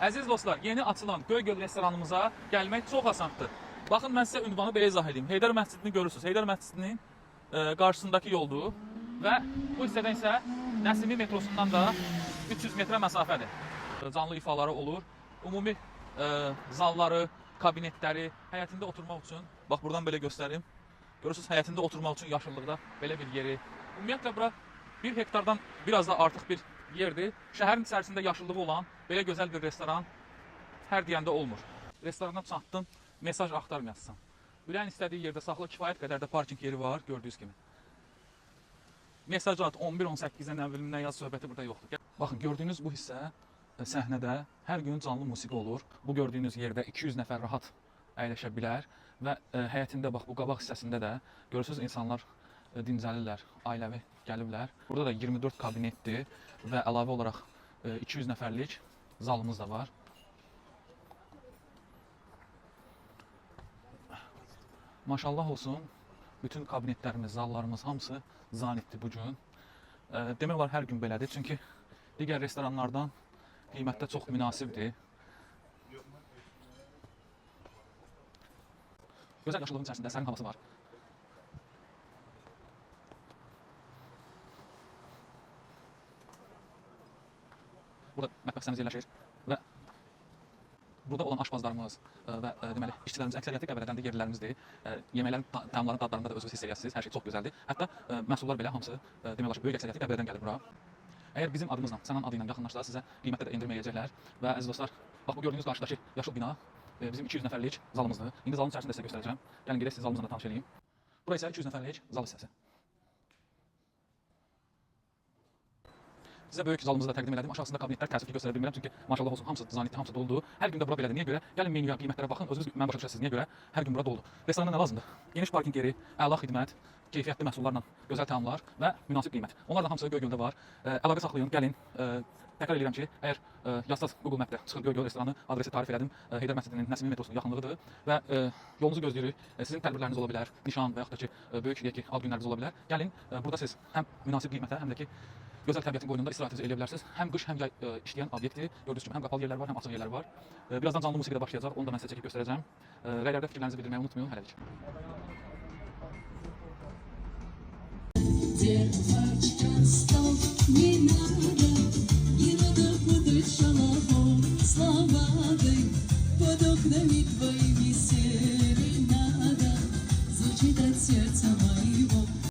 Əziz dostlar, yeni açılan Göygöl restoranımıza gəlmək çox asandır. Baxın, mən sizə ünvanı belə izah edeyim. Heydər məscidini görürsünüz. Heydər məscidinin qarşısındakı yoldur və bu hissədən isə Nəsimi metrosundan da 300 metrə məsafədir. Canlı ifaları olur. Ümumi zalları, kabinetləri, həyətində oturmaq üçün, bax buradan belə göstərim. Görürsünüz, həyətində oturmaq üçün yaşıllıqda belə bir yeri. Ümumiyyətlə bura 1 hektardan biraz da artıq bir yerdir. Şəhərin içərisində yaşıllığı olan belə gözəl bir restoran hər deyəndə olmur. Restorana çatdın, mesaj axtarmayasın. Ürəyin istədiyi yerdə saxla, kifayət qədər də parking yeri var, gördüyünüz kimi. Mesaj at 11-18-dən əvvəlindən yaz söhbəti burada yoxdur. Baxın, gördüyünüz bu hissə səhnədə hər gün canlı musiqi olur. Bu gördüyünüz yerdə 200 nəfər rahat əyləşə bilər və həyətində bax bu qabaq hissəsində də görürsünüz insanlar dincəlirlər, ailəvi gəliblər. Burada da 24 kabinetdir və əlavə olaraq 200 nəfərlik zalımız da var. Maşallah olsun, bütün kabinetlərimiz, zallarımız hamısı zanitdir bugün. Demək olar hər gün belədir, çünki digər restoranlardan qiymətdə çox münasibdir. Gözəl yaşıllığın içərisində sərin havası var. Burada mətbəx hissəmiz yerləşir və burada olan aşpazlarımız və deməli işçilərimiz əksəriyyəti Qəbələdən də yerlilərimizdir. Yeməklərin, təamların dadlarında da özünüz hiss edirsiniz. Hər şey çox gözəldir. Hətta məhsullar belə hamısı demək olar ki, böyük əksəriyyəti Qəbələdən gəlir bura. Əgər bizim adımızla, sənin adı ilə yaxınlaşsa sizə qiymətdə də endirməyəcəklər və əziz dostlar, bax bu gördüyünüz qarşıdakı yaşıl bina bizim 200 nəfərlik zalımızdır. İndi zalın içərisində sizə göstərəcəm. Gəlin gedək siz zalımızla da tanış edeyim. Bura isə 200 nəfərlik zal hissəsi. Sizə böyük zalımızı da təqdim elədim. Aşağısında kabinetlər təəssüf ki göstərə bilmirəm çünki maşallah olsun hamısı zanitdir, hamısı doludur. Hər gün də bura belədir. Niyə görə? Gəlin menyuya, qiymətlərə baxın. Özünüz mən başa düşəsiniz niyə görə? Hər gün bura doludur. Restoranda nə lazımdır? Geniş parking yeri, əla xidmət, keyfiyyətli məhsullarla gözəl təamlar və münasib qiymət. Onlar da hamısı Göygöldə var. Əlaqə saxlayın, gəlin. Təkrar edirəm ki, əgər yazsaz Google Map'də çıxır Göygöl restoranı, adresi tarif elədim. Heydər məscidinin Nəsimi metrosunun yaxınlığıdır və yolunuzu gözləyirik. Sizin tədbirləriniz ola bilər, nişan və yaxud da ki, böyük deyək ki, ad günləriniz ola bilər. Gəlin, burada siz həm münasib qiymətə, həm də ki, gözəl təbiətin qoynunda istirahətinizi eləyə bilərsiniz. Həm qış, həm yay işləyən obyektdir. Gördüyünüz kimi həm qapalı yerlər var, həm açıq yerlər var. Birazdan canlı musiqi də başlayacaq. Onu da mən sizə çəkib göstərəcəm. Rəylərdə fikirlərinizi bildirməyi unutmayın hələlik.